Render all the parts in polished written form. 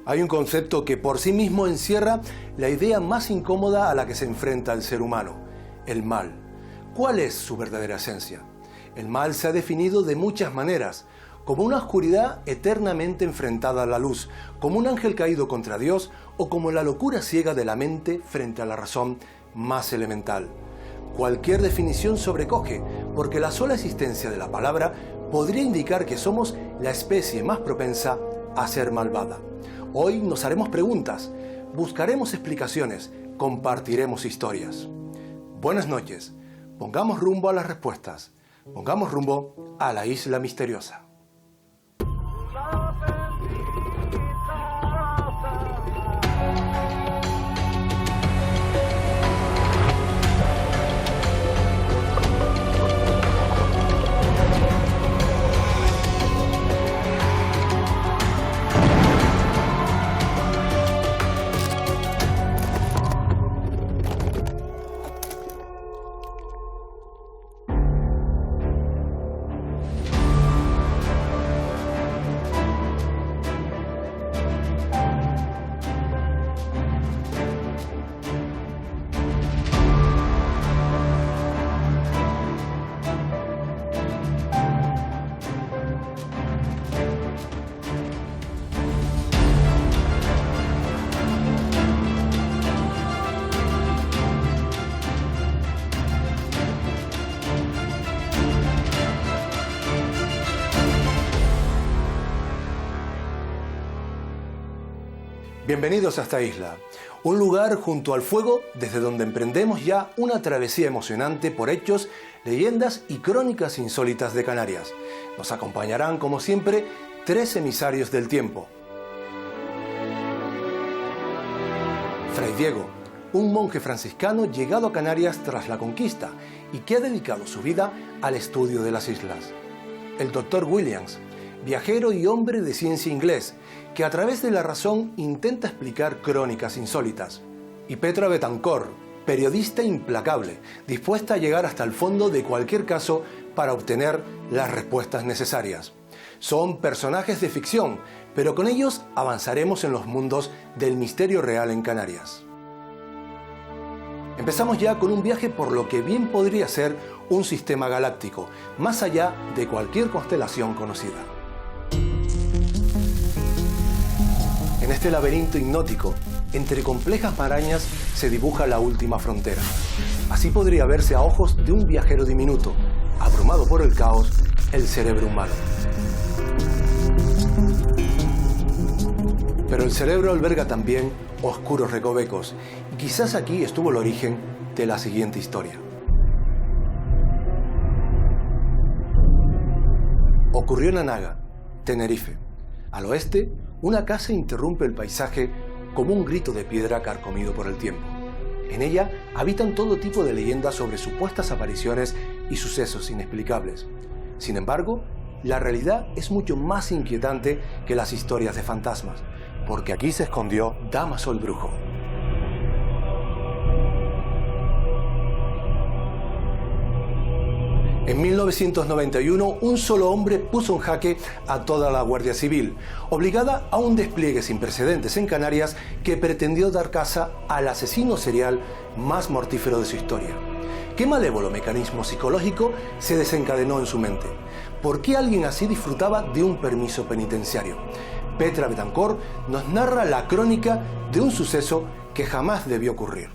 Hay un concepto que por sí mismo encierra la idea más incómoda a la que se enfrenta el ser humano: el mal. ¿Cuál es su verdadera esencia? El mal se ha definido de muchas maneras: como una oscuridad eternamente enfrentada a la luz, como un ángel caído contra Dios o como la locura ciega de la mente frente a la razón más elemental. Cualquier definición sobrecoge, porque la sola existencia de la palabra podría indicar que somos la especie más propensa a ser malvada. Hoy nos haremos preguntas, buscaremos explicaciones, compartiremos historias. Buenas noches, pongamos rumbo a las respuestas, pongamos rumbo a la isla misteriosa. Bienvenidos a esta isla, un lugar junto al fuego desde donde emprendemos ya una travesía emocionante por hechos, leyendas y crónicas insólitas de Canarias. Nos acompañarán, como siempre, 3 emisarios del tiempo. Fray Diego, un monje franciscano llegado a Canarias tras la conquista y que ha dedicado su vida al estudio de las islas. El Dr. Williams, viajero y hombre de ciencia inglés, que a través de la razón intenta explicar crónicas insólitas. Y Petra Betancor, periodista implacable, dispuesta a llegar hasta el fondo de cualquier caso para obtener las respuestas necesarias. Son personajes de ficción, pero con ellos avanzaremos en los mundos del misterio real en Canarias. Empezamos ya con un viaje por lo que bien podría ser un sistema galáctico, más allá de cualquier constelación conocida. En este laberinto hipnótico, entre complejas marañas, se dibuja la última frontera. Así podría verse a ojos de un viajero diminuto, abrumado por el caos, el cerebro humano. Pero el cerebro alberga también oscuros recovecos, y quizás aquí estuvo el origen de la siguiente historia. Ocurrió en Anaga, Tenerife. Al oeste, una casa interrumpe el paisaje como un grito de piedra carcomido por el tiempo. En ella habitan todo tipo de leyendas sobre supuestas apariciones y sucesos inexplicables. Sin embargo, la realidad es mucho más inquietante que las historias de fantasmas, porque aquí se escondió Dámaso el brujo. En 1991, un solo hombre puso en jaque a toda la Guardia Civil, obligada a un despliegue sin precedentes en Canarias que pretendió dar caza al asesino serial más mortífero de su historia. ¿Qué malévolo mecanismo psicológico se desencadenó en su mente? ¿Por qué alguien así disfrutaba de un permiso penitenciario? Petra Betancor nos narra la crónica de un suceso que jamás debió ocurrir.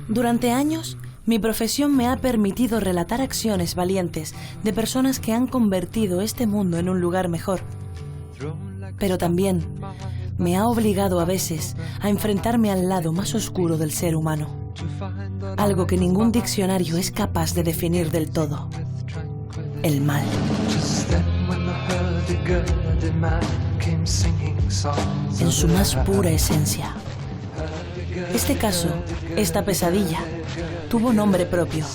Durante años, mi profesión me ha permitido relatar acciones valientes de personas que han convertido este mundo en un lugar mejor. Pero también me ha obligado a veces a enfrentarme al lado más oscuro del ser humano. Algo que ningún diccionario es capaz de definir del todo: el mal. En su más pura esencia. Este caso, esta pesadilla, tuvo nombre propio: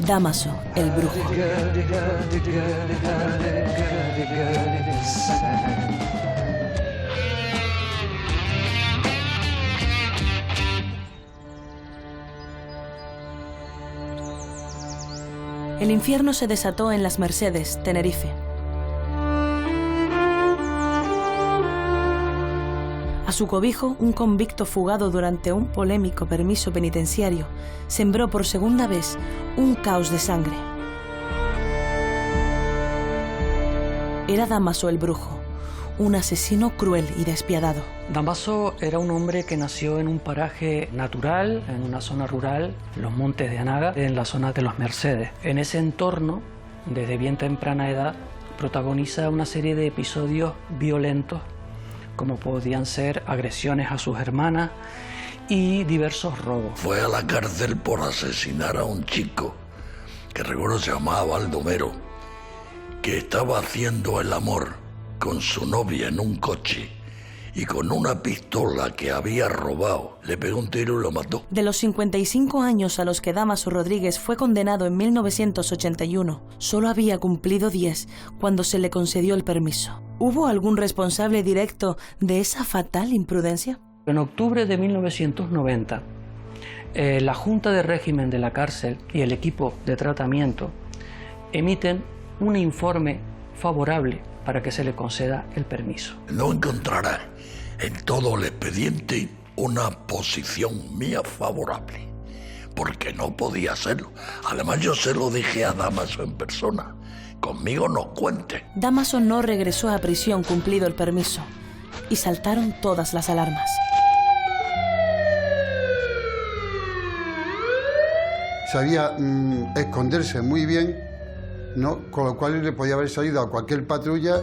Dámaso el brujo. El infierno se desató en Las Mercedes, Tenerife. A su cobijo, un convicto fugado durante un polémico permiso penitenciario sembró por segunda vez un caos de sangre. Era Dámaso el Brujo, un asesino cruel y despiadado. Dámaso era un hombre que nació en un paraje natural, en una zona rural, en los montes de Anaga, en la zona de Las Mercedes. En ese entorno, desde bien temprana edad, protagoniza una serie de episodios violentos, como podían ser agresiones a sus hermanas y diversos robos. Fue a la cárcel por asesinar a un chico, que recuerdo se llamaba Baldomero, que estaba haciendo el amor con su novia en un coche y con una pistola que había robado le pegó un tiro y lo mató. De los 55 años a los que Dámaso Rodríguez fue condenado en 1981, solo había cumplido 10 cuando se le concedió el permiso. ¿Hubo algún responsable directo de esa fatal imprudencia? En octubre de 1990, la Junta de Régimen de la cárcel y el equipo de tratamiento emiten un informe favorable para que se le conceda el permiso. No encontrará en todo el expediente una posición mía favorable, porque no podía hacerlo. Además, yo se lo dije a Dámaso en persona. Conmigo no cuente. Dámaso no regresó a prisión cumplido el permiso y saltaron todas las alarmas. Sabía esconderse muy bien, ¿no? Con lo cual le podía haber salido a cualquier patrulla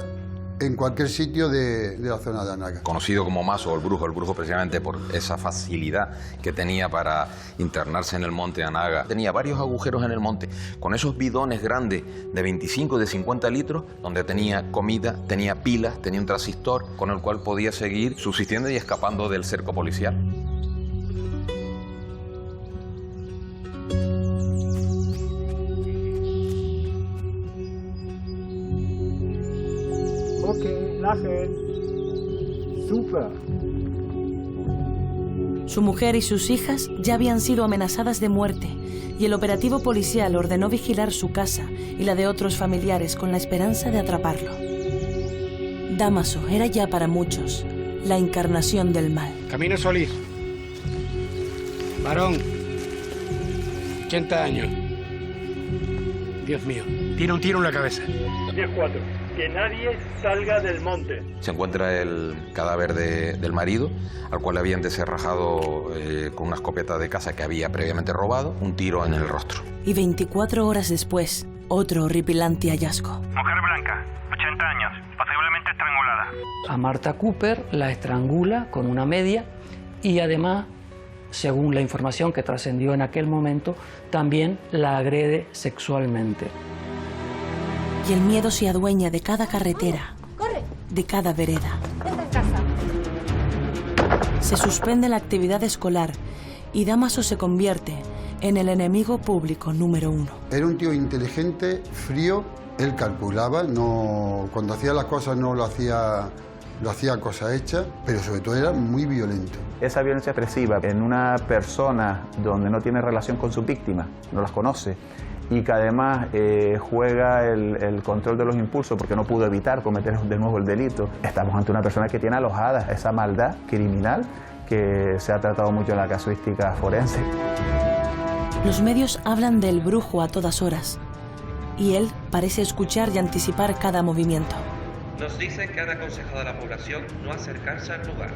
en cualquier sitio de la zona de Anaga. Conocido como Maso, el brujo precisamente por esa facilidad que tenía para internarse en el monte Anaga. Tenía varios agujeros en el monte, con esos bidones grandes de 25, de 50 litros, donde tenía comida, tenía pilas, tenía un transistor, con el cual podía seguir subsistiendo y escapando del cerco policial. Super. Su mujer y sus hijas ya habían sido amenazadas de muerte y el operativo policial ordenó vigilar su casa y la de otros familiares con la esperanza de atraparlo. Dámaso era ya para muchos la encarnación del mal. Camino Solís. Varón. 80 años. Dios mío. Tiene un tiro en la cabeza. 10-4. Que nadie salga del monte. Se encuentra el cadáver del marido, al cual le habían deserrajado con una escopeta de caza que había previamente robado, un tiro en el rostro. Y 24 horas después, otro horripilante hallazgo. Mujer blanca, 80 años, posiblemente estrangulada. A Marta Cooper la estrangula con una media y además, según la información que trascendió en aquel momento, también la agrede sexualmente. Y el miedo se adueña de cada carretera, de cada vereda. Se suspende la actividad escolar y Dámaso se convierte en el enemigo público número 1. Era un tío inteligente, frío, él calculaba, no, cuando hacía las cosas no lo hacía cosa hecha, pero sobre todo era muy violento. Esa violencia expresiva en una persona donde no tiene relación con sus víctimas, no las conoce, y que además juega el control de los impulsos porque no pudo evitar cometer de nuevo el delito. Estamos ante una persona que tiene alojada esa maldad criminal que se ha tratado mucho en la casuística forense. Los medios hablan del brujo a todas horas y él parece escuchar y anticipar cada movimiento. Nos dicen que han aconsejado a la población no acercarse al lugar.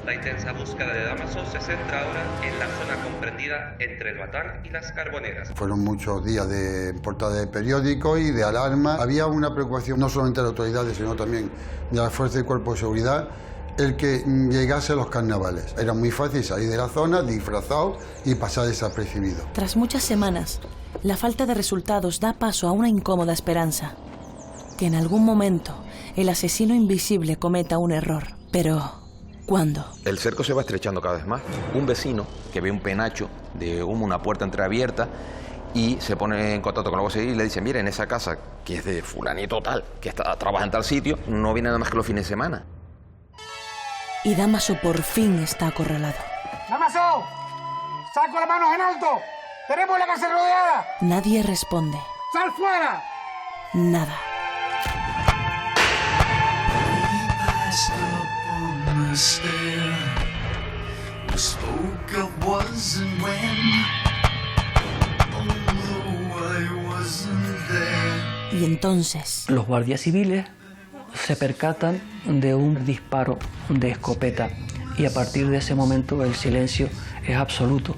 La intensa búsqueda de Dámaso se centra ahora en la zona comprendida entre el Batán y las Carboneras. Fueron muchos días de portada de periódicos y de alarma. Había una preocupación no solamente de las autoridades, sino también de la Fuerza y Cuerpo de Seguridad, el que llegase a los carnavales. Era muy fácil salir de la zona disfrazado y pasar desapercibido. Tras muchas semanas, la falta de resultados da paso a una incómoda esperanza. Que en algún momento el asesino invisible cometa un error. Pero ¿cuándo? El cerco se va estrechando cada vez más. Un vecino que ve un penacho de humo, una puerta entreabierta, y se pone en contacto con la guardia civil y le dice: mire, en esa casa, que es de fulanito tal, que trabaja en tal sitio, no viene nada más que los fines de semana. Y Dámaso por fin está acorralado. ¡Dámaso! ¡Saco las manos en alto! ¡Tenemos la casa rodeada! Nadie responde. ¡Sal fuera! Nada. Y entonces... Los guardias civiles se percatan de un disparo de escopeta y a partir de ese momento el silencio es absoluto.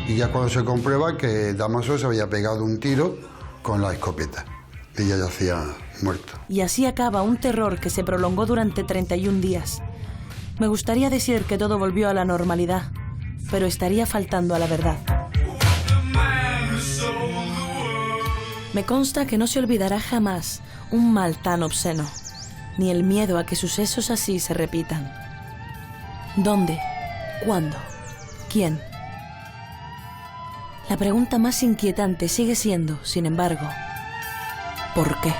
Y ya cuando se comprueba que Dámaso se había pegado un tiro con la escopeta, ella yacía muerto. Y así acaba un terror que se prolongó durante 31 días. Me gustaría decir que todo volvió a la normalidad, pero estaría faltando a la verdad. Me consta que no se olvidará jamás un mal tan obsceno, ni el miedo a que sucesos así se repitan. ¿Dónde? ¿Cuándo? ¿Quién? La pregunta más inquietante sigue siendo, sin embargo, ¿por qué?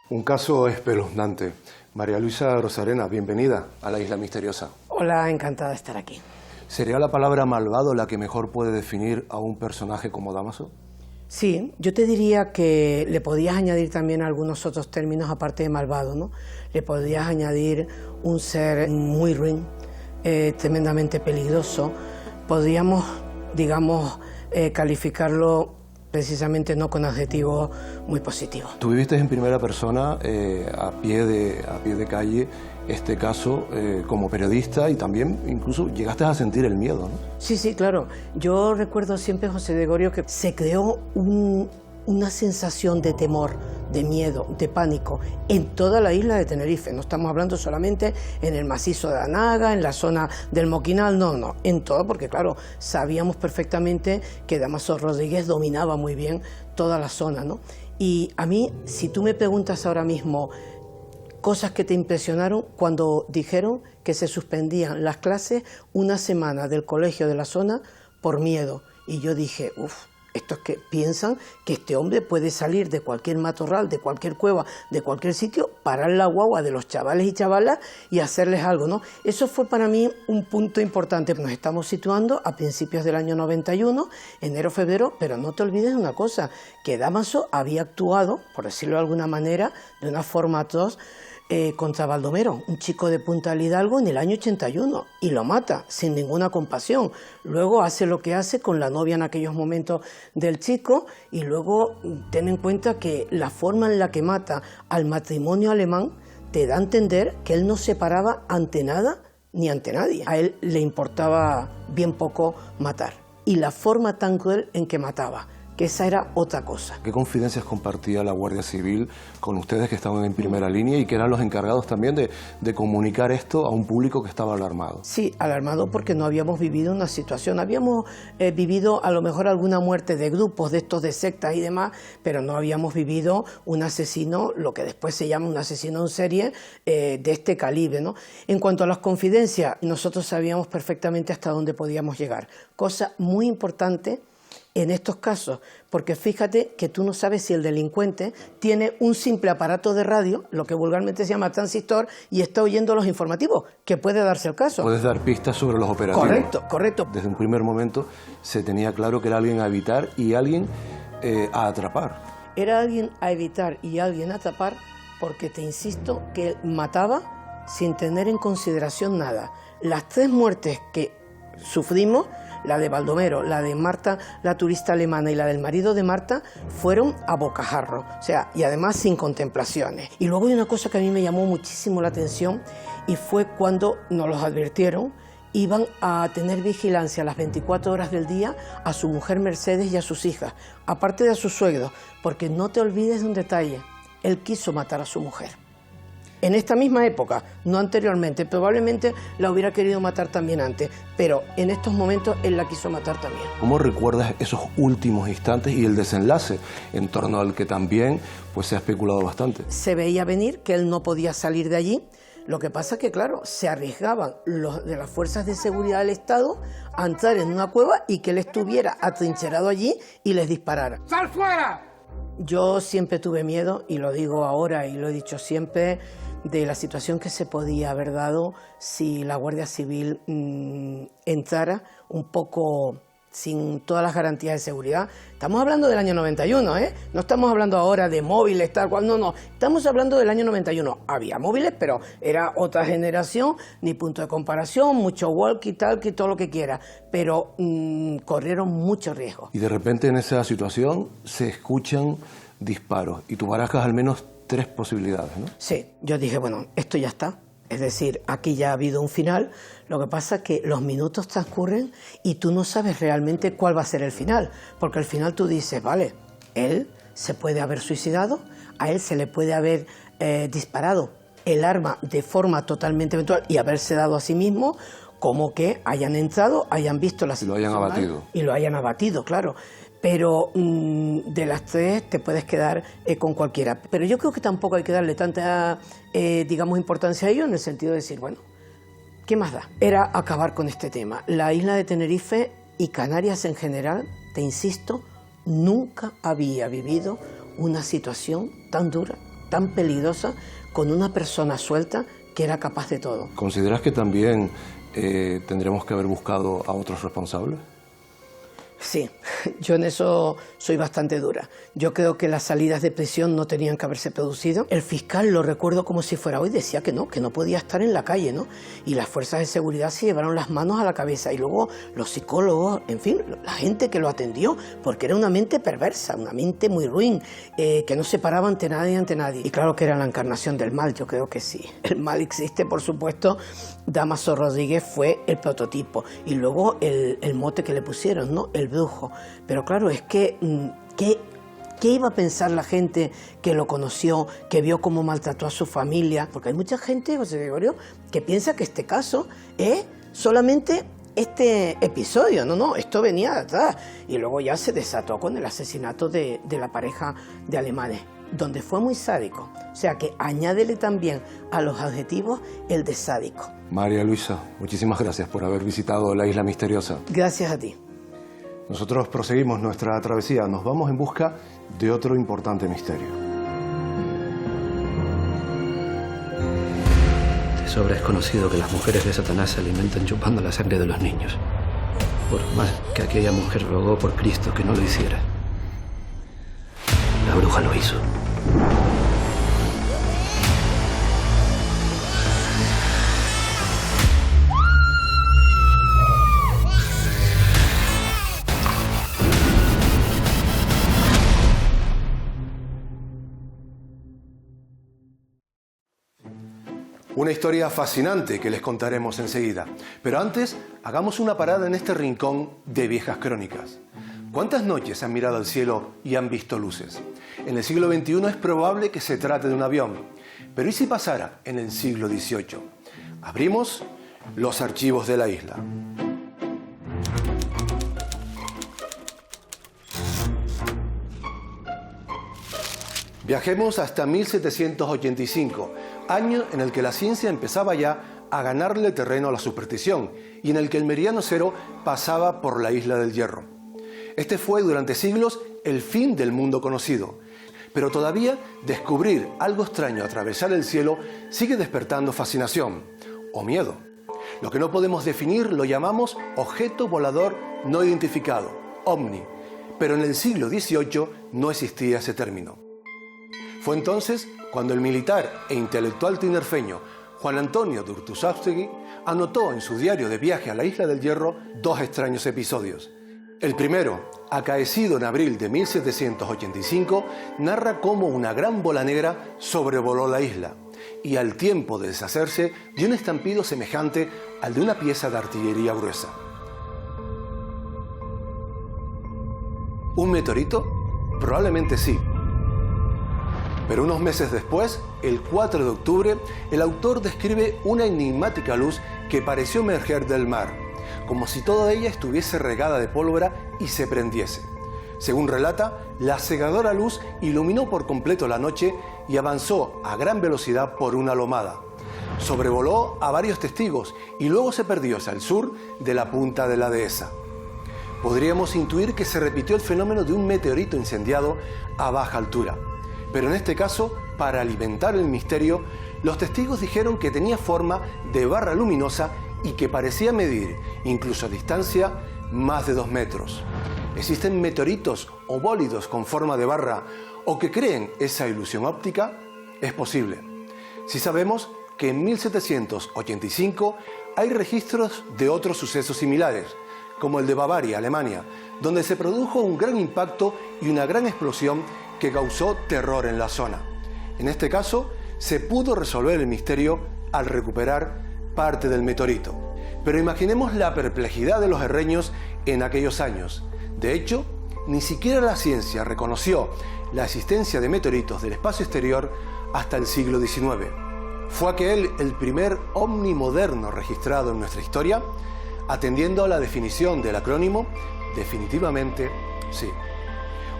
Un caso espeluznante. María Luisa Rosarena, bienvenida a la Isla Misteriosa. Hola, encantada de estar aquí. ¿Sería la palabra malvado la que mejor puede definir a un personaje como Dámaso? Sí, yo te diría que le podías añadir también algunos otros términos aparte de malvado, ¿no? Le podías añadir un ser muy ruin, tremendamente peligroso. Podríamos, digamos, calificarlo precisamente no con adjetivos muy positivos. Tú viviste en primera persona, a pie de calle, este caso como periodista y también incluso llegaste a sentir el miedo, ¿no? Sí, sí, claro. Yo recuerdo siempre, José Gregorio, que se creó una sensación de temor, de miedo, de pánico en toda la isla de Tenerife. No estamos hablando solamente en el macizo de Anaga, en la zona del Moquinal, no, en todo, porque claro, sabíamos perfectamente que Dámaso Rodríguez dominaba muy bien toda la zona, ¿no? Y a mí, si tú me preguntas ahora mismo cosas que te impresionaron cuando dijeron que se suspendían las clases una semana del colegio de la zona por miedo. Y yo dije, estos que piensan que este hombre puede salir de cualquier matorral, de cualquier cueva, de cualquier sitio, parar la guagua de los chavales y chavalas y hacerles algo, ¿no? Eso fue para mí un punto importante. Nos estamos situando a principios del año 91, enero, febrero, pero no te olvides de una cosa, que Dámaso había actuado, por decirlo de alguna manera, de una forma atroz, contra Baldomero, un chico de Punta del Hidalgo en el año 81, y lo mata sin ninguna compasión. Luego hace lo que hace con la novia en aquellos momentos del chico, y luego ten en cuenta que la forma en la que mata al matrimonio alemán te da a entender que él no se paraba ante nada ni ante nadie. A él le importaba bien poco matar, y la forma tan cruel en que mataba, que esa era otra cosa. ¿Qué confidencias compartía la Guardia Civil con ustedes que estaban en primera línea y que eran los encargados también de comunicar esto a un público que estaba alarmado? Sí, alarmado porque no habíamos vivido una situación. Habíamos vivido a lo mejor alguna muerte de grupos, de estos de sectas y demás, pero no habíamos vivido un asesino, lo que después se llama un asesino en serie, de este calibre, ¿no? En cuanto a las confidencias, nosotros sabíamos perfectamente hasta dónde podíamos llegar. Cosa muy importante en estos casos, porque fíjate que tú no sabes si el delincuente tiene un simple aparato de radio, lo que vulgarmente se llama transistor, y está oyendo los informativos, que puede darse el caso. Puedes dar pistas sobre los operativos. Correcto. Desde un primer momento se tenía claro que era alguien a evitar y alguien a atrapar. Era alguien a evitar y alguien a atrapar porque te insisto que él mataba sin tener en consideración nada. Las 3 muertes que sufrimos, la de Baldomero, la de Marta, la turista alemana, y la del marido de Marta, fueron a bocajarro, o sea, y además sin contemplaciones. Y luego hay una cosa que a mí me llamó muchísimo la atención, y fue cuando nos los advirtieron, iban a tener vigilancia las 24 horas del día a su mujer Mercedes y a sus hijas, aparte de a sus suegros, porque no te olvides de un detalle, él quiso matar a su mujer. En esta misma época, no anteriormente, probablemente la hubiera querido matar también antes, pero en estos momentos él la quiso matar también. ¿Cómo recuerdas esos últimos instantes y el desenlace en torno al que también pues, se ha especulado bastante? Se veía venir que él no podía salir de allí, Lo que pasa es que, claro, se arriesgaban los de las fuerzas de seguridad del Estado a entrar en una cueva y que él estuviera atrincherado allí y les disparara. ¡Sal fuera! Yo siempre tuve miedo, y lo digo ahora y lo he dicho siempre, de la situación que se podía haber dado si la Guardia Civil entrara un poco sin todas las garantías de seguridad. Estamos hablando del año 91, ¿eh? No estamos hablando ahora de móviles, tal cual, no. Estamos hablando del año 91. Había móviles, pero era otra generación, ni punto de comparación, mucho walkie-talkie, todo lo que quiera, pero corrieron mucho riesgo. Y de repente en esa situación se escuchan disparos y tú barajas al menos 3 posibilidades, ¿no? Sí, yo dije, bueno, esto ya está. Es decir, aquí ya ha habido un final, lo que pasa es que los minutos transcurren y tú no sabes realmente cuál va a ser el final, porque al final tú dices, vale, él se puede haber suicidado, a él se le puede haber disparado el arma de forma totalmente eventual y haberse dado a sí mismo, como que hayan entrado, hayan visto la situación. Y lo hayan abatido. Y lo hayan abatido, claro. Pero de las 3 te puedes quedar con cualquiera. Pero yo creo que tampoco hay que darle tanta, digamos, importancia a ello, en el sentido de decir, bueno, ¿qué más da? Era acabar con este tema. La isla de Tenerife y Canarias en general, te insisto, nunca había vivido una situación tan dura, tan peligrosa, con una persona suelta que era capaz de todo. ¿Consideras que también tendremos que haber buscado a otros responsables? Sí, yo en eso soy bastante dura. Yo creo que las salidas de prisión no tenían que haberse producido. El fiscal, lo recuerdo como si fuera hoy, decía que no podía estar en la calle, ¿no? Y las fuerzas de seguridad se llevaron las manos a la cabeza. Y luego los psicólogos, en fin, la gente que lo atendió, porque era una mente perversa, una mente muy ruin, que no se paraba ante nadie. Y claro que era la encarnación del mal, yo creo que sí. El mal existe, por supuesto. Dámaso Rodríguez fue el prototipo. Y luego el mote que le pusieron, ¿no? El brujo. Pero claro, es que ¿qué iba a pensar la gente que lo conoció, que vio cómo maltrató a su familia? Porque hay mucha gente, José Gregorio, que piensa que este caso es solamente este episodio. No, esto venía de atrás. Y luego ya se desató con el asesinato de la pareja de alemanes, donde fue muy sádico. O sea que añádele también a los adjetivos el de sádico. María Luisa, muchísimas gracias por haber visitado la Isla Misteriosa. Gracias a ti. Nosotros proseguimos nuestra travesía, nos vamos en busca de otro importante misterio. De sobra es conocido que las mujeres de Satanás se alimentan chupando la sangre de los niños. Por más que aquella mujer rogó por Cristo que no lo hiciera, la bruja lo hizo. Una historia fascinante que les contaremos enseguida. Pero antes, hagamos una parada en este rincón de viejas crónicas. ¿Cuántas noches han mirado al cielo y han visto luces? En el siglo XXI es probable que se trate de un avión. Pero ¿y si pasara en el siglo XVIII? Abrimos los archivos de la isla. Viajemos hasta 1785, año en el que la ciencia empezaba ya a ganarle terreno a la superstición y en el que el meridiano cero pasaba por la isla del Hierro. Este fue durante siglos el fin del mundo conocido, pero todavía descubrir algo extraño atravesar el cielo sigue despertando fascinación o miedo. Lo que no podemos definir lo llamamos objeto volador no identificado, OVNI, pero en el siglo XVIII no existía ese término. Fue entonces cuando el militar e intelectual tinerfeño Juan Antonio Durtuzavstegui anotó en su diario de viaje a la Isla del Hierro 2 extraños episodios. El primero, acaecido en abril de 1785, narra cómo una gran bola negra sobrevoló la isla y al tiempo de deshacerse dio un estampido semejante al de una pieza de artillería gruesa. ¿Un meteorito? Probablemente sí. Pero unos meses después, el 4 de octubre, el autor describe una enigmática luz que pareció emerger del mar, como si toda ella estuviese regada de pólvora y se prendiese. Según relata, la cegadora luz iluminó por completo la noche y avanzó a gran velocidad por una lomada. Sobrevoló a varios testigos y luego se perdió hacia el sur de la punta de la dehesa. Podríamos intuir que se repitió el fenómeno de un meteorito incendiado a baja altura. Pero en este caso, para alimentar el misterio, los testigos dijeron que tenía forma de barra luminosa y que parecía medir, incluso a distancia, más de 2 metros. ¿Existen meteoritos o bólidos con forma de barra o que creen esa ilusión óptica? Es posible. Sí sabemos que en 1785 hay registros de otros sucesos similares, como el de Bavaria, Alemania, donde se produjo un gran impacto y una gran explosión que causó terror en la zona. En este caso, se pudo resolver el misterio al recuperar parte del meteorito. Pero imaginemos la perplejidad de los herreños en aquellos años. De hecho, ni siquiera la ciencia reconoció la existencia de meteoritos del espacio exterior hasta el siglo XIX. ¿Fue aquel el primer ovni moderno registrado en nuestra historia? Atendiendo a la definición del acrónimo, definitivamente sí.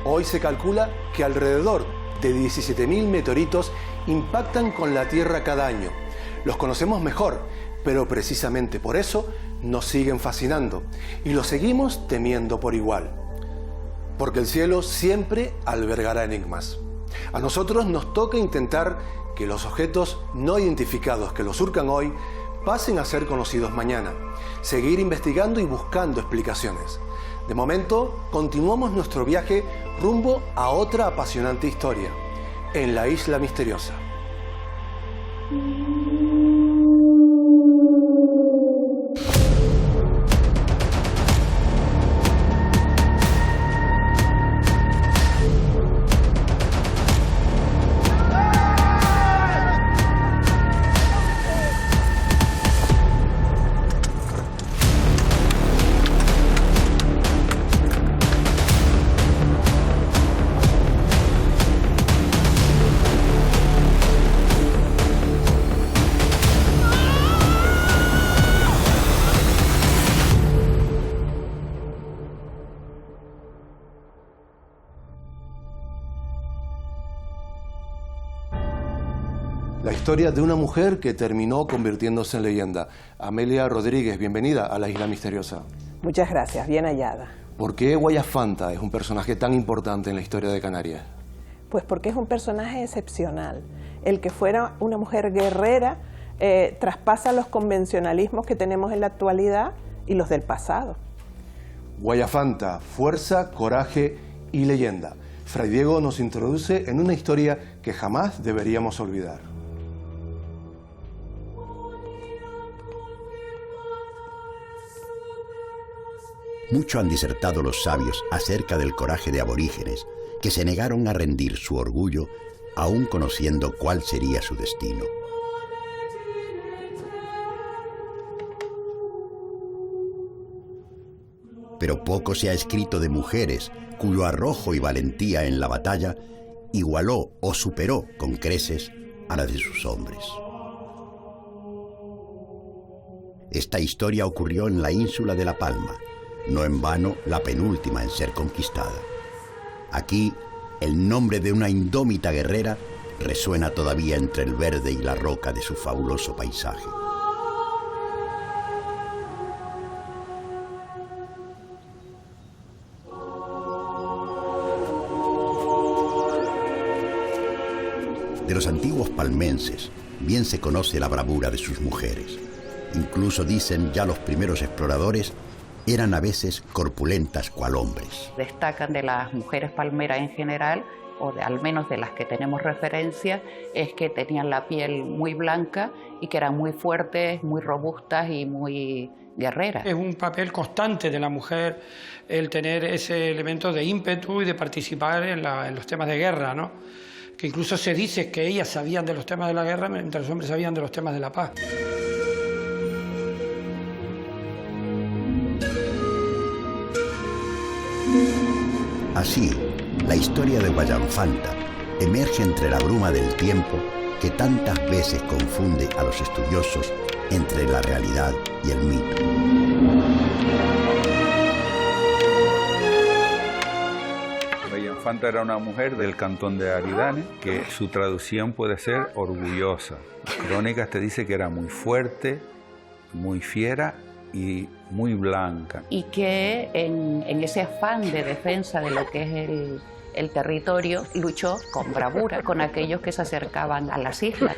Hoy se calcula que alrededor de 17.000 meteoritos impactan con la Tierra cada año. Los conocemos mejor, pero precisamente por eso nos siguen fascinando y los seguimos temiendo por igual. Porque el cielo siempre albergará enigmas. A nosotros nos toca intentar que los objetos no identificados que los surcan hoy pasen a ser conocidos mañana. Seguir investigando y buscando explicaciones. De momento, continuamos nuestro viaje rumbo a otra apasionante historia, en la Isla Misteriosa. La historia de una mujer que terminó convirtiéndose en leyenda. Amelia Rodríguez, bienvenida a la Isla Misteriosa. Muchas gracias, bien hallada. ¿Por qué Guaya Fanta es un personaje tan importante en la historia de Canarias? Pues porque es un personaje excepcional. El que fuera una mujer guerrera traspasa los convencionalismos que tenemos en la actualidad y los del pasado. Guaya Fanta, fuerza, coraje y leyenda. Fray Diego nos introduce en una historia que jamás deberíamos olvidar. Mucho han disertado los sabios acerca del coraje de aborígenes que se negaron a rendir su orgullo aún conociendo cuál sería su destino. Pero poco se ha escrito de mujeres cuyo arrojo y valentía en la batalla igualó o superó con creces a la de sus hombres. Esta historia ocurrió en la ínsula de La Palma, no en vano la penúltima en ser conquistada. Aquí, el nombre de una indómita guerrera resuena todavía entre el verde y la roca de su fabuloso paisaje. De los antiguos palmenses, bien se conoce la bravura de sus mujeres. Incluso dicen ya los primeros exploradores, eran a veces corpulentas cual hombres. Destacan de las mujeres palmeras en general, o al menos de las que tenemos referencia, es que tenían la piel muy blanca y que eran muy fuertes, muy robustas y muy guerreras. Es un papel constante de la mujer el tener ese elemento de ímpetu y de participar en los temas de guerra, ¿no? Que incluso se dice que ellas sabían de los temas de la guerra mientras los hombres sabían de los temas de la paz. Así, la historia de Guayanfanta emerge entre la bruma del tiempo que tantas veces confunde a los estudiosos entre la realidad y el mito. Fanta era una mujer del cantón de Aridane, que su traducción puede ser orgullosa. Las crónicas te dice que era muy fuerte, muy fiera y muy blanca. Y que en ese afán de defensa de lo que es el territorio, luchó con bravura con aquellos que se acercaban a las islas.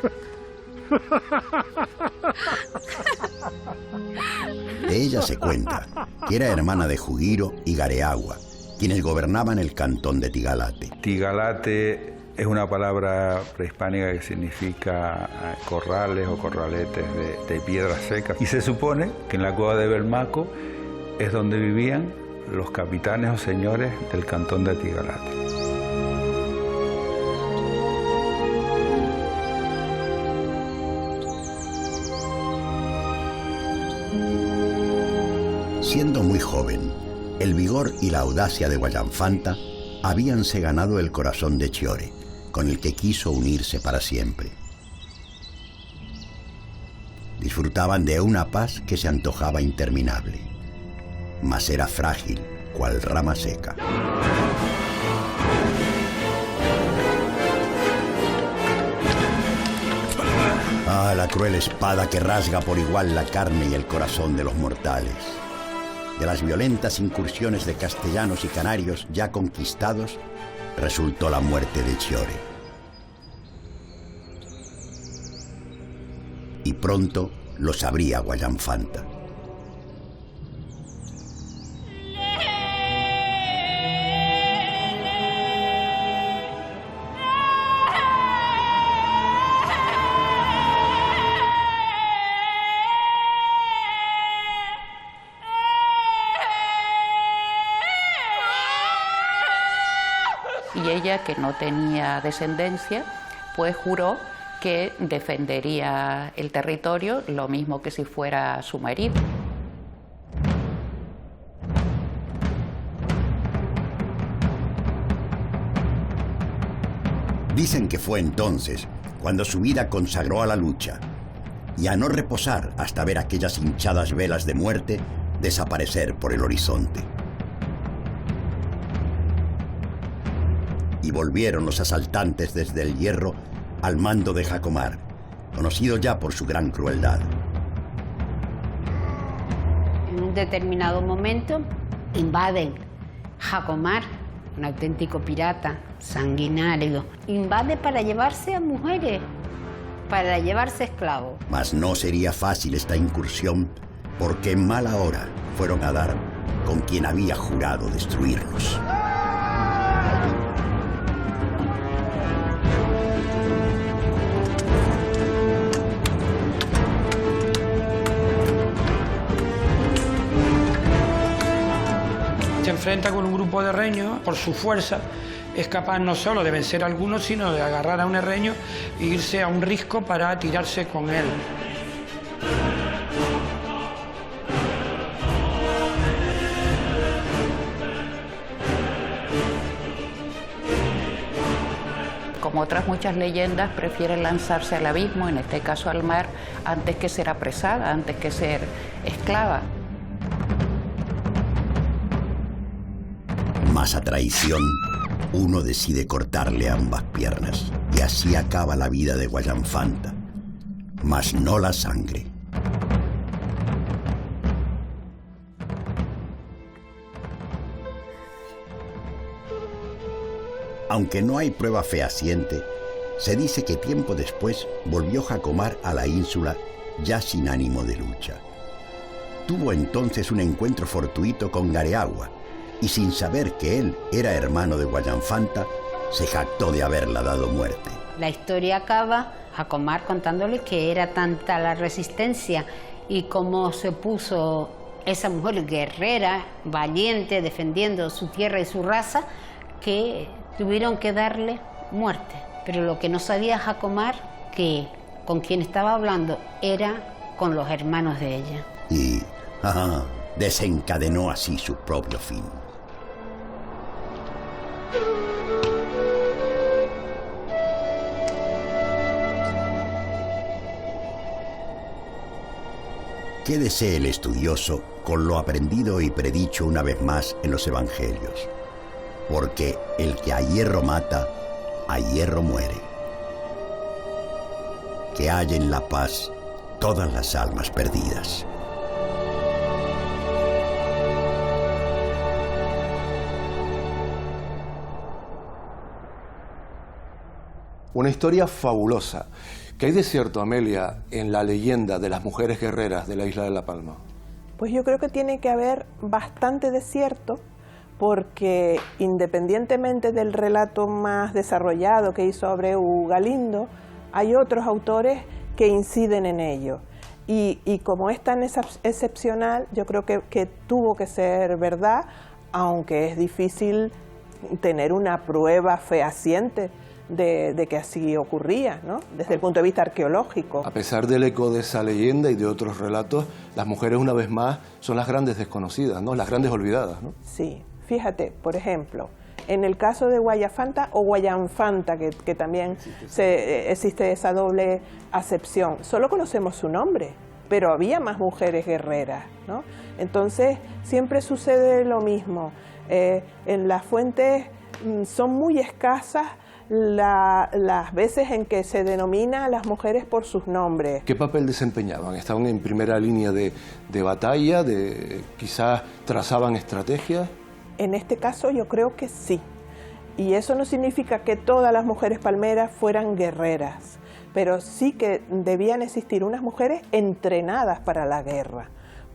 De ella se cuenta que era hermana de Jugiro y Gareagua, quienes gobernaban el cantón de Tigalate. Tigalate es una palabra prehispánica que significa corrales o corraletes de piedras secas. Y se supone que en la cueva de Belmaco es donde vivían los capitanes o señores del cantón de Tigalate. Siendo muy joven, el vigor y la audacia de Guayanfanta habíanse ganado el corazón de Chiore, con el que quiso unirse para siempre. Disfrutaban de una paz que se antojaba interminable, mas era frágil, cual rama seca. Ah, la cruel espada que rasga por igual la carne y el corazón de los mortales. De las violentas incursiones de castellanos y canarios ya conquistados, resultó la muerte de Chiore. Y pronto lo sabría Guayanfanta. Y ella, que no tenía descendencia, pues juró que defendería el territorio, lo mismo que si fuera su marido. Dicen que fue entonces cuando su vida consagró a la lucha y a no reposar hasta ver aquellas hinchadas velas de muerte desaparecer por el horizonte. Y volvieron los asaltantes desde el Hierro al mando de Jacomar, conocido ya por su gran crueldad. En un determinado momento invaden Jacomar, un auténtico pirata, sanguinario. Invade para llevarse a mujeres, para llevarse esclavos. Mas no sería fácil esta incursión, porque en mala hora fueron a dar con quien había jurado destruirlos. Se enfrenta con un grupo de herreños, por su fuerza es capaz no solo de vencer a algunos, sino de agarrar a un herreño e irse a un risco para tirarse con él. Como otras muchas leyendas, prefiere lanzarse al abismo, en este caso al mar, antes que ser apresada, antes que ser esclava. Mas a traición, uno decide cortarle ambas piernas, y así acaba la vida de Guayanfanta, mas no la sangre. Aunque no hay prueba fehaciente, se dice que tiempo después volvió Jacomar a la ínsula ya sin ánimo de lucha. Tuvo entonces un encuentro fortuito con Gareagua, y sin saber que él era hermano de Guayanfanta, se jactó de haberla dado muerte. La historia acaba Jacomar contándole que era tanta la resistencia y cómo se puso esa mujer guerrera, valiente, defendiendo su tierra y su raza, que tuvieron que darle muerte. Pero lo que no sabía Jacomar, que con quien estaba hablando era con los hermanos de ella. Y desencadenó así su propio fin. Quédese el estudioso con lo aprendido y predicho una vez más en los evangelios. porque el que a hierro mata, a hierro muere. Que hallen la paz todas las almas perdidas. Una historia fabulosa. ¿Qué hay de cierto, Amelia, en la leyenda de las mujeres guerreras de la isla de La Palma? Pues yo creo que tiene que haber bastante de cierto, porque independientemente del relato más desarrollado que hizo Abreu Galindo, hay otros autores que inciden en ello. Y como es tan excepcional, yo creo que tuvo que ser verdad, aunque es difícil tener una prueba fehaciente de que así ocurría, ¿no? Desde el punto de vista arqueológico. A pesar del eco de esa leyenda y de otros relatos, las mujeres una vez más son las grandes desconocidas, ¿no? Las grandes olvidadas, ¿no? Sí, fíjate, por ejemplo, en el caso de Guayafanta o Guayanfanta, que también existe esa doble acepción, solo conocemos su nombre, pero había más mujeres guerreras, ¿no? Entonces siempre sucede lo mismo. En las fuentes son muy escasas las veces en que se denomina a las mujeres por sus nombres. ¿Qué papel desempeñaban? ¿Estaban en primera línea de batalla? ¿Quizás trazaban estrategias? En este caso yo creo que sí. Y eso no significa que todas las mujeres palmeras fueran guerreras, pero sí que debían existir unas mujeres entrenadas para la guerra,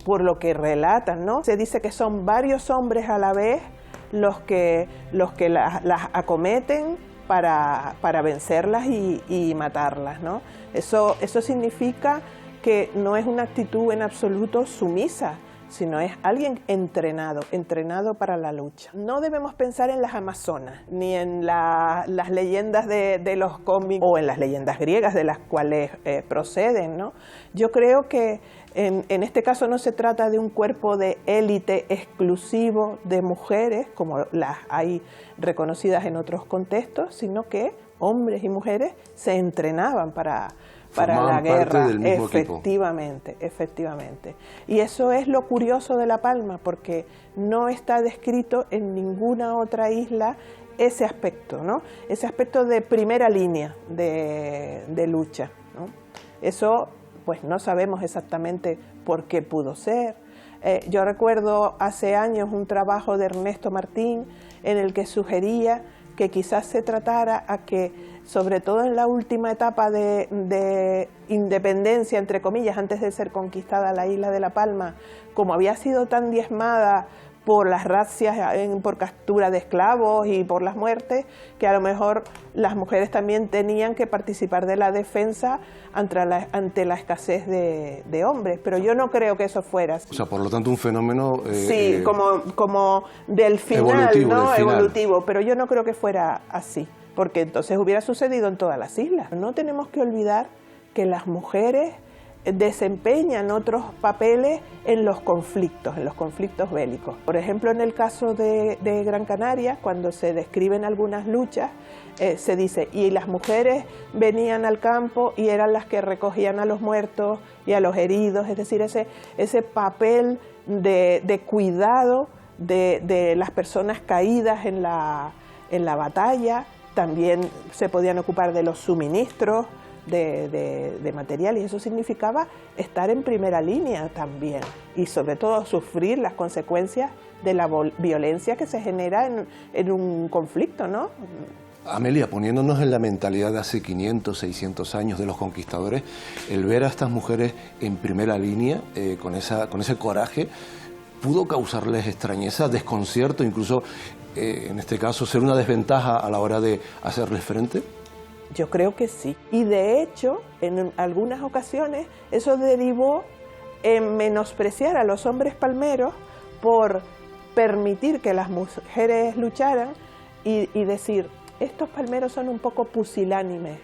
por lo que relatan, ¿no? Se dice que son varios hombres a la vez los que las acometen para vencerlas y matarlas, ¿no? Eso significa que no es una actitud en absoluto sumisa, sino es alguien entrenado para la lucha. No debemos pensar en las amazonas, ni en las leyendas de los cómics o en las leyendas griegas de las cuales proceden, ¿no? Yo creo que en este caso no se trata de un cuerpo de élite exclusivo de mujeres, como las hay reconocidas en otros contextos, sino que hombres y mujeres se entrenaban para la guerra, efectivamente. Y eso es lo curioso de La Palma, porque no está descrito en ninguna otra isla ese aspecto, ¿no? Ese aspecto de primera línea de lucha, ¿no? Eso, pues no sabemos exactamente por qué pudo ser. Yo recuerdo hace años un trabajo de Ernesto Martín en el que sugería que quizás se tratara a que, sobre todo en la última etapa de independencia, entre comillas, antes de ser conquistada la isla de La Palma, como había sido tan diezmada por las razias, por captura de esclavos y por las muertes, que a lo mejor las mujeres también tenían que participar de la defensa ante la escasez de hombres. Pero yo no creo que eso fuera así. O sea, por lo tanto, un fenómeno... sí, como del final, evolutivo, pero yo no creo que fuera así, porque entonces hubiera sucedido en todas las islas. No tenemos que olvidar que las mujeres desempeñan otros papeles en los conflictos bélicos. Por ejemplo, en el caso de Gran Canaria, cuando se describen algunas luchas, se dice, y las mujeres venían al campo y eran las que recogían a los muertos y a los heridos, es decir, ese papel de cuidado de las personas caídas en la batalla. También se podían ocupar de los suministros de material, y eso significaba estar en primera línea también, y sobre todo sufrir las consecuencias de la violencia que se genera en un conflicto, ¿no? Amelia, poniéndonos en la mentalidad de hace 500, 600 años de los conquistadores, el ver a estas mujeres en primera línea, con ese coraje, ¿pudo causarles extrañeza, desconcierto, incluso en este caso ser una desventaja a la hora de hacerles frente? Yo creo que sí. Y de hecho, en algunas ocasiones, eso derivó en menospreciar a los hombres palmeros por permitir que las mujeres lucharan y decir, estos palmeros son un poco pusilánimes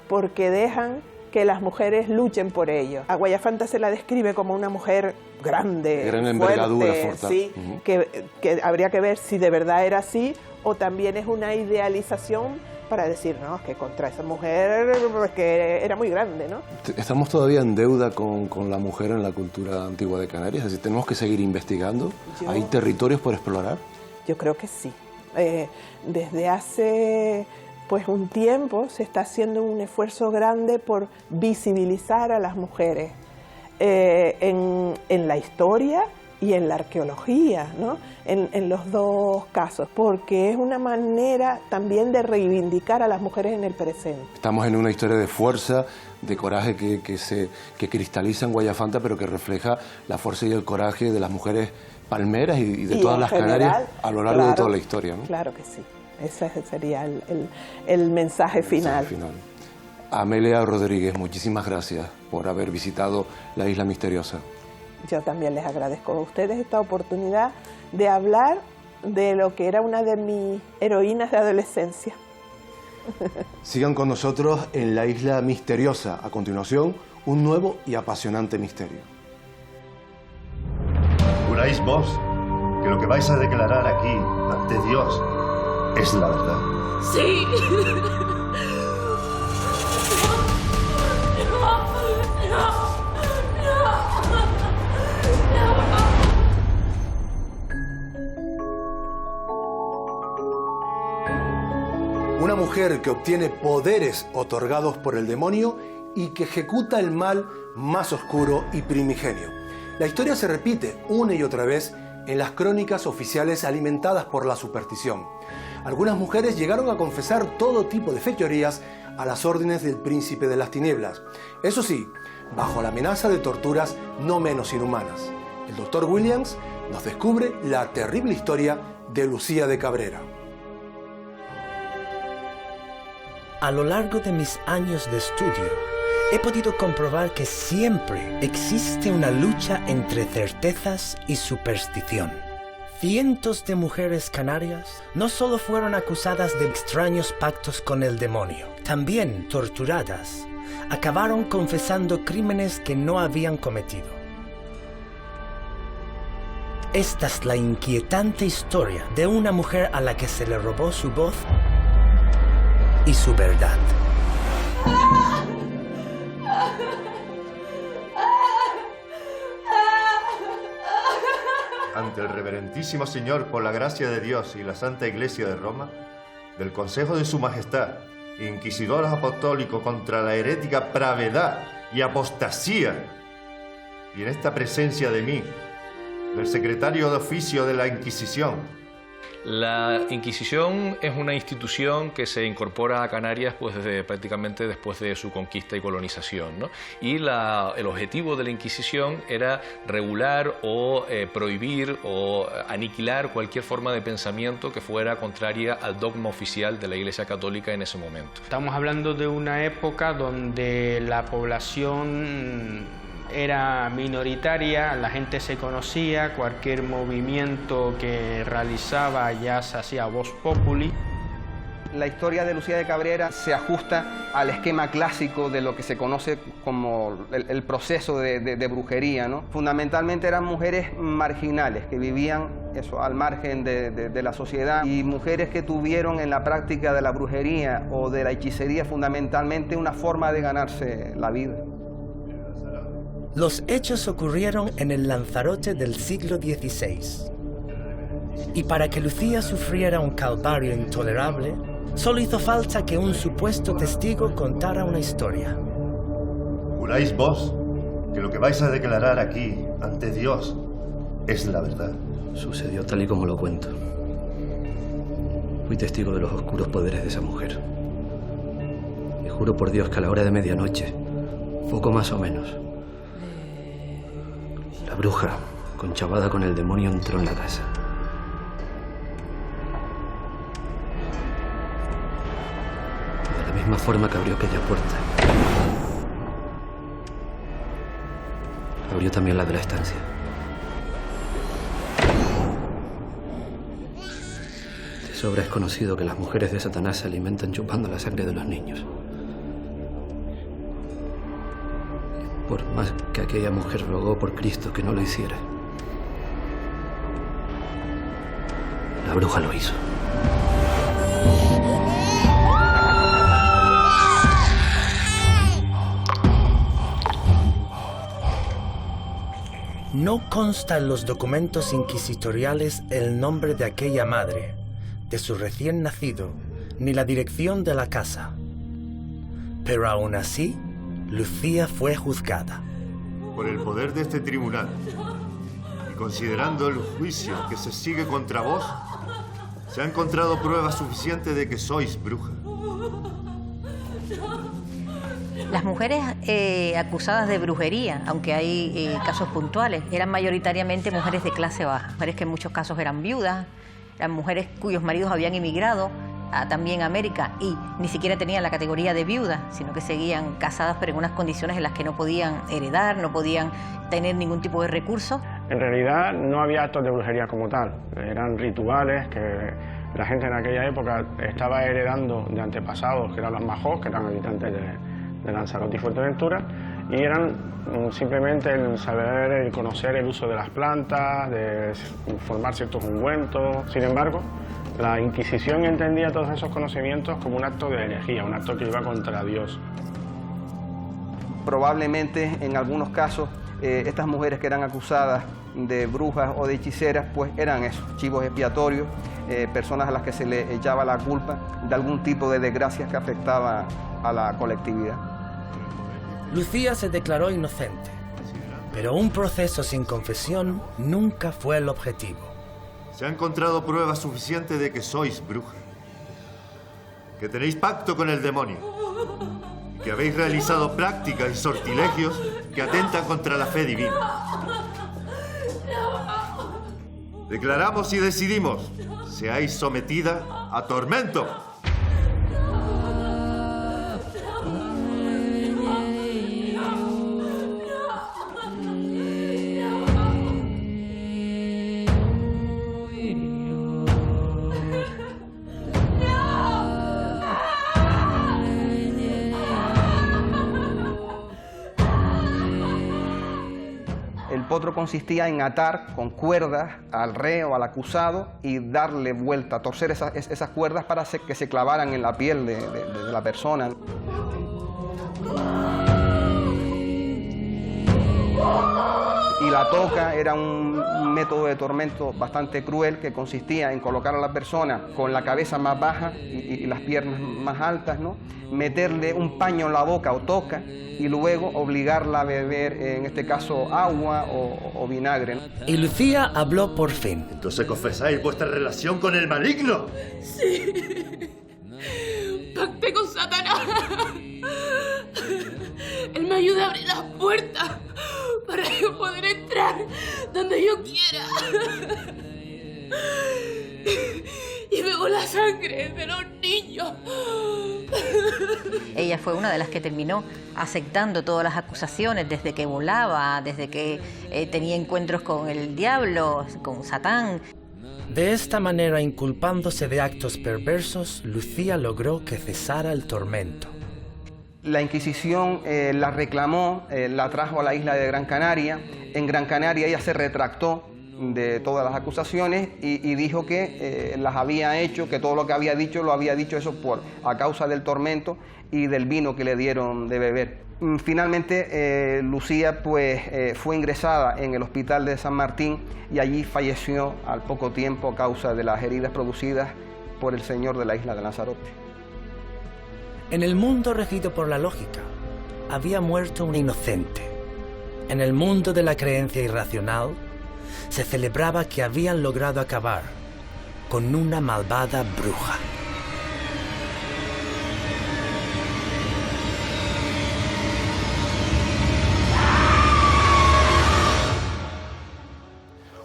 porque dejan que las mujeres luchen por ellos. A Guayafanta se la describe como una mujer grande, gran envergadura, fuerte, sí, que habría que ver si de verdad era así o también es una idealización para decir, no, que contra esa mujer que era muy grande, ¿no? ¿Estamos todavía en deuda con la mujer en la cultura antigua de Canarias? Es decir, ¿tenemos que seguir investigando? ¿Hay territorios por explorar? Yo creo que sí. Desde hace pues un tiempo se está haciendo un esfuerzo grande por visibilizar a las mujeres en la historia y en la arqueología, ¿no? En los dos casos, porque es una manera también de reivindicar a las mujeres en el presente. Estamos en una historia de fuerza, de coraje que cristaliza en Guayafanta, pero que refleja la fuerza y el coraje de las mujeres palmeras y de todas las Canarias a lo largo de toda la historia, ¿no? Claro que sí, ese sería el mensaje final. Amelia Rodríguez, muchísimas gracias por haber visitado la Isla Misteriosa. Yo también les agradezco a ustedes esta oportunidad de hablar de lo que era una de mis heroínas de adolescencia. Sigan con nosotros en la Isla Misteriosa. A continuación, un nuevo y apasionante misterio. ¿Juráis vos que lo que vais a declarar aquí ante Dios es la verdad? Sí. Una mujer que obtiene poderes otorgados por el demonio y que ejecuta el mal más oscuro y primigenio. La historia se repite una y otra vez en las crónicas oficiales alimentadas por la superstición. Algunas mujeres llegaron a confesar todo tipo de fechorías a las órdenes del príncipe de las tinieblas. Eso sí, bajo la amenaza de torturas no menos inhumanas. El Dr. Williams nos descubre la terrible historia de Lucía de Cabrera. A lo largo de mis años de estudio, he podido comprobar que siempre existe una lucha entre certezas y superstición. Cientos de mujeres canarias no solo fueron acusadas de extraños pactos con el demonio, también torturadas, acabaron confesando crímenes que no habían cometido. Esta es la inquietante historia de una mujer a la que se le robó su voz y su verdad. Ante el reverentísimo Señor, por la gracia de Dios y la Santa Iglesia de Roma, del Consejo de Su Majestad, Inquisidor Apostólico contra la herética pravedad y apostasía, y en esta presencia de mí, del secretario de oficio de la Inquisición. La Inquisición es una institución que se incorpora a Canarias pues prácticamente después de su conquista y colonización, ¿no? Y el objetivo de la Inquisición era regular o prohibir o aniquilar cualquier forma de pensamiento que fuera contraria al dogma oficial de la Iglesia Católica en ese momento. Estamos hablando de una época donde la población era minoritaria, la gente se conocía, cualquier movimiento que realizaba ya se hacía vox populi. La historia de Lucía de Cabrera se ajusta al esquema clásico de lo que se conoce como el proceso de brujería, ¿no? Fundamentalmente eran mujeres marginales que vivían al margen de la sociedad y mujeres que tuvieron en la práctica de la brujería o de la hechicería fundamentalmente una forma de ganarse la vida. Los hechos ocurrieron en el Lanzarote del siglo XVI. Y para que Lucía sufriera un calvario intolerable, solo hizo falta que un supuesto testigo contara una historia. ¿Juráis vos que lo que vais a declarar aquí ante Dios es la verdad? Sucedió tal y como lo cuento. Fui testigo de los oscuros poderes de esa mujer. Y juro por Dios que a la hora de medianoche, poco más o menos, la bruja, conchavada con el demonio, entró en la casa. De la misma forma que abrió aquella puerta, abrió también la de la estancia. De sobra es conocido que las mujeres de Satanás se alimentan chupando la sangre de los niños. Por más que aquella mujer rogó por Cristo que no lo hiciera, la bruja lo hizo. No consta en los documentos inquisitoriales el nombre de aquella madre, de su recién nacido ni la dirección de la casa. Pero aún así, Lucía fue juzgada. Por el poder de este tribunal, y considerando el juicio que se sigue contra vos, se ha encontrado prueba suficiente de que sois bruja. Las mujeres acusadas de brujería, aunque hay casos puntuales, eran mayoritariamente mujeres de clase baja, mujeres que en muchos casos eran viudas, eran mujeres cuyos maridos habían emigrado también a América y ni siquiera tenían la categoría de viuda, sino que seguían casadas pero en unas condiciones en las que no podían heredar, no podían tener ningún tipo de recursos. En realidad no había actos de brujería como tal, eran rituales que la gente en aquella época estaba heredando de antepasados, que eran los majos, que eran habitantes de Lanzarote y Fuerteventura, y eran simplemente el saber, el conocer el uso de las plantas, de formar ciertos ungüentos. Sin embargo, la Inquisición entendía todos esos conocimientos como un acto de herejía, un acto que iba contra Dios. Probablemente en algunos casos estas mujeres que eran acusadas de brujas o de hechiceras pues eran eso, chivos expiatorios, personas a las que se le echaba la culpa de algún tipo de desgracias que afectaba a la colectividad. Lucía se declaró inocente, pero un proceso sin confesión nunca fue el objetivo. Se ha encontrado prueba suficiente de que sois bruja, que tenéis pacto con el demonio, y que habéis realizado prácticas y sortilegios que atentan contra la fe divina. Declaramos y decidimos, seáis sometida a tormento. El potro consistía en atar con cuerdas al reo, al acusado, y darle vuelta, torcer esas cuerdas para que se clavaran en la piel de la persona. Y la toca era un método de tormento bastante cruel que consistía en colocar a la persona con la cabeza más baja y las piernas más altas, ¿no? Meterle un paño en la boca o toca y luego obligarla a beber, en este caso, agua o vinagre, ¿no? Y Lucía habló por fin. ¿Entonces confesáis vuestra relación con el maligno? Sí. Pacté con Satanás. Él me ayuda a abrir las puertas para yo poder entrar donde yo quiera. Y bebo la sangre de los niños. Ella fue una de las que terminó aceptando todas las acusaciones, desde que volaba, desde que tenía encuentros con el diablo, con Satán. De esta manera, inculpándose de actos perversos, Lucía logró que cesara el tormento. La Inquisición la reclamó, la trajo a la isla de Gran Canaria. En Gran Canaria ella se retractó de todas las acusaciones y dijo que las había hecho, que todo lo que había dicho lo había dicho eso a causa del tormento y del vino que le dieron de beber. Finalmente Lucía pues fue ingresada en el hospital de San Martín y allí falleció al poco tiempo a causa de las heridas producidas por el señor de la isla de Lanzarote. En el mundo regido por la lógica, había muerto un inocente. En el mundo de la creencia irracional, se celebraba que habían logrado acabar con una malvada bruja.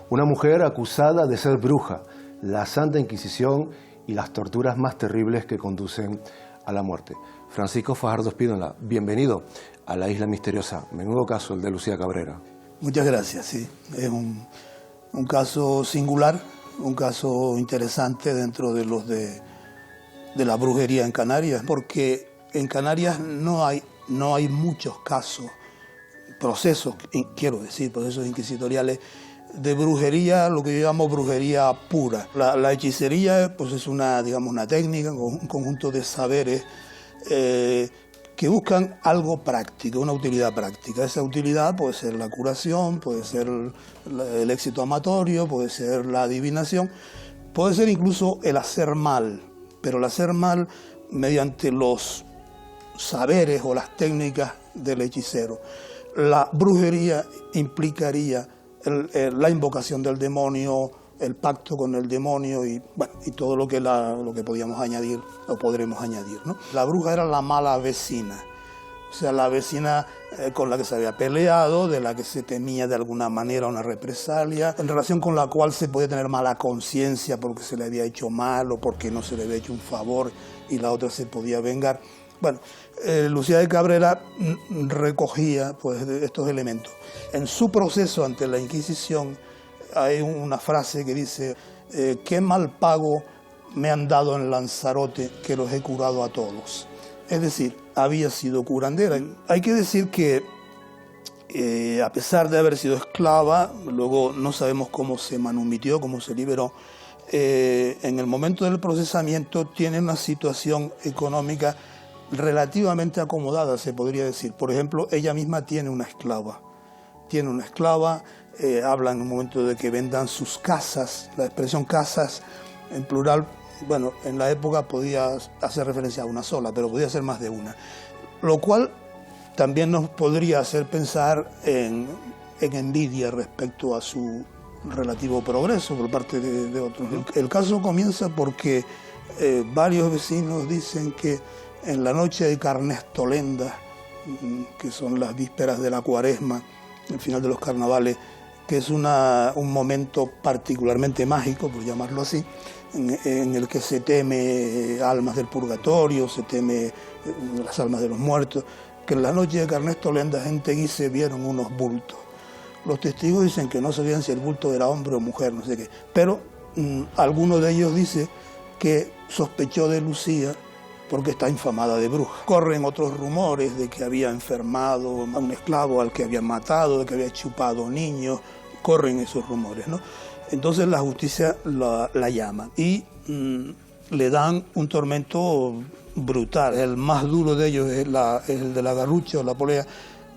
Una mujer acusada de ser bruja, la Santa Inquisición y las torturas más terribles que conducen a la muerte. Francisco Fajardo Spínola, bienvenido a la Isla Misteriosa. Menudo caso el de Lucía Cabrera. Muchas gracias, sí. Es un caso singular, un caso interesante dentro de los de la brujería en Canarias, porque en Canarias no hay muchos casos, procesos inquisitoriales de brujería, lo que yo llamo brujería pura. La hechicería pues es una técnica, un conjunto de saberes que buscan algo práctico, una utilidad práctica. Esa utilidad puede ser la curación, puede ser el éxito amatorio, puede ser la adivinación, Puede ser incluso el hacer mal, pero el hacer mal mediante los saberes o las técnicas del hechicero. La brujería implicaría la invocación del demonio, el pacto con el demonio y, bueno, y todo lo que podíamos añadir o podremos añadir, ¿no? La bruja era la mala vecina, o sea, la vecina con la que se había peleado, de la que se temía de alguna manera una represalia, en relación con la cual se podía tener mala conciencia porque se le había hecho mal o porque no se le había hecho un favor y la otra se podía vengar. Bueno, Lucía de Cabrera recogía pues estos elementos. En su proceso ante la Inquisición hay una frase que dice: qué mal pago me han dado en Lanzarote que los he curado a todos. Es decir, había sido curandera. Hay que decir que a pesar de haber sido esclava, luego no sabemos cómo se manumitió, cómo se liberó, en el momento del procesamiento tiene una situación económica relativamente acomodada, se podría decir. Por ejemplo, ella misma tiene una esclava. Habla en un momento de que vendan sus casas. La expresión casas en plural, bueno, en la época podía hacer referencia a una sola, pero podía ser más de una. Lo cual también nos podría hacer pensar en envidia respecto a su relativo progreso por parte de otros, ¿no? El caso comienza porque varios vecinos dicen que en la noche de Carnestolenda, que son las vísperas de la Cuaresma, el final de los carnavales, que es un momento particularmente mágico, por llamarlo así, en el que se teme almas del purgatorio, se teme las almas de los muertos, que en la noche de Carnestolenda gente dice vieron unos bultos. Los testigos dicen que no sabían si el bulto era hombre o mujer, no sé qué, pero alguno de ellos dice que sospechó de Lucía porque está infamada de bruja. Corren otros rumores de que había enfermado a un esclavo al que habían matado, de que había chupado niños, corren esos rumores, ¿no? Entonces la justicia la llama y le dan un tormento brutal. El más duro de ellos es el de la garrucha o la polea,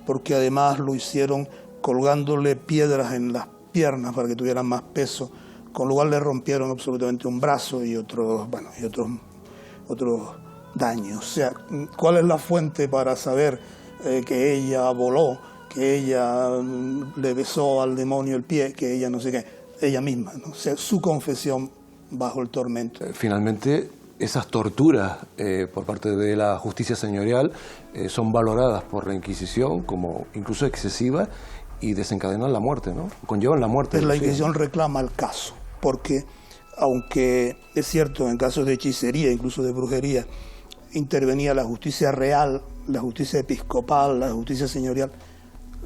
porque además lo hicieron colgándole piedras en las piernas para que tuvieran más peso, con lo cual le rompieron absolutamente un brazo y otros daños. O sea, ¿cuál es la fuente para saber que ella voló, que ella le besó al demonio el pie, que ella no sé qué? Ella misma, ¿no? O sea, su confesión bajo el tormento. Finalmente, esas torturas por parte de la justicia señorial son valoradas por la Inquisición como incluso excesivas y desencadenan la muerte, ¿no? Conllevan la muerte. La Inquisición reclama el caso, porque aunque es cierto en casos de hechicería, incluso de brujería, intervenía la justicia real, la justicia episcopal, la justicia señorial,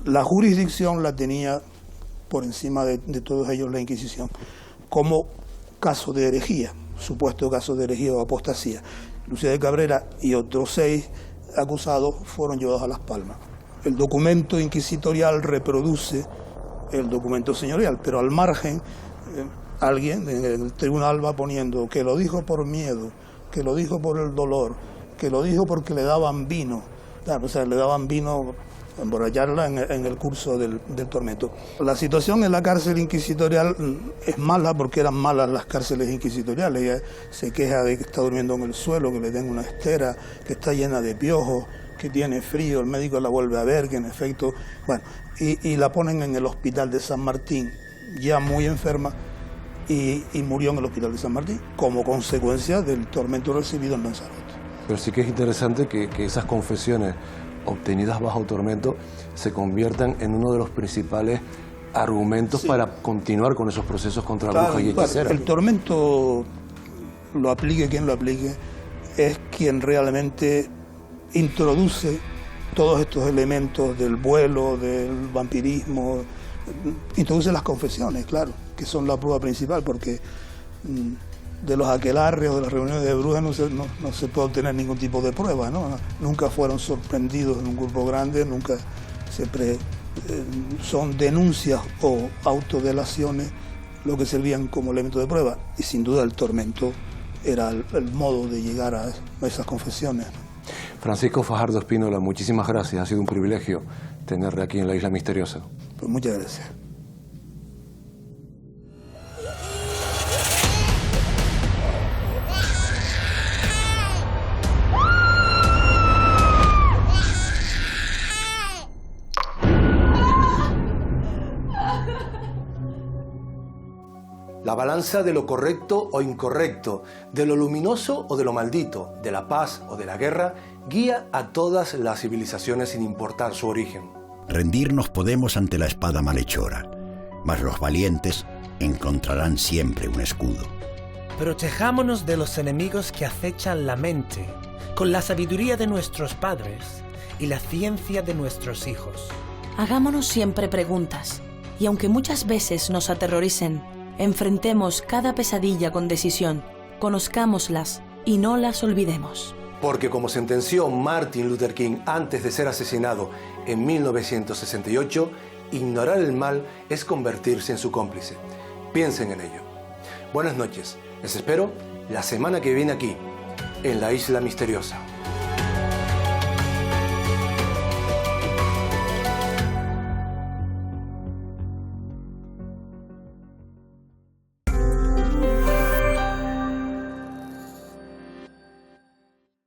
la jurisdicción la tenía por encima de todos ellos la Inquisición, como caso de herejía, supuesto caso de herejía o apostasía. Lucía de Cabrera y otros 6 acusados fueron llevados a Las Palmas. El documento inquisitorial reproduce el documento señorial, pero al margen alguien en el tribunal va poniendo que lo dijo por miedo, que lo dijo por el dolor, que lo dijo porque le daban vino, o sea, le daban vino a emborracharla en el curso del tormento. La situación en la cárcel inquisitorial es mala porque eran malas las cárceles inquisitoriales. Ella se queja de que está durmiendo en el suelo, que le den una estera, que está llena de piojos, que tiene frío, el médico la vuelve a ver, que en efecto, bueno, y la ponen en el hospital de San Martín, ya muy enferma, y murió en el hospital de San Martín, como consecuencia del tormento recibido en Lanzarote. Pero sí que es interesante que esas confesiones obtenidas bajo tormento se conviertan en uno de los principales argumentos para continuar con esos procesos contra brujas y hechiceras. El tormento, lo aplique quien lo aplique, es quien realmente introduce todos estos elementos del vuelo, del vampirismo, introduce las confesiones, claro, que son la prueba principal, porque de los aquelarres o de las reuniones de brujas no se puede obtener ningún tipo de prueba, ¿no? Nunca fueron sorprendidos en un grupo grande, nunca son denuncias o autodelaciones lo que servían como elemento de prueba, y sin duda el tormento era el modo de llegar a esas confesiones. Francisco Fajardo Espínola, muchísimas gracias, ha sido un privilegio tenerle aquí en la Isla Misteriosa. Pues muchas gracias. La balanza de lo correcto o incorrecto, de lo luminoso o de lo maldito, de la paz o de la guerra, guía a todas las civilizaciones sin importar su origen. Rendirnos podemos ante la espada malhechora, mas los valientes encontrarán siempre un escudo. Protejámonos de los enemigos que acechan la mente, con la sabiduría de nuestros padres y la ciencia de nuestros hijos. Hagámonos siempre preguntas, y aunque muchas veces nos aterroricen, enfrentemos cada pesadilla con decisión, conozcámoslas y no las olvidemos. Porque como sentenció Martin Luther King antes de ser asesinado en 1968, ignorar el mal es convertirse en su cómplice. Piensen en ello. Buenas noches. Les espero la semana que viene aquí, en la Isla Misteriosa.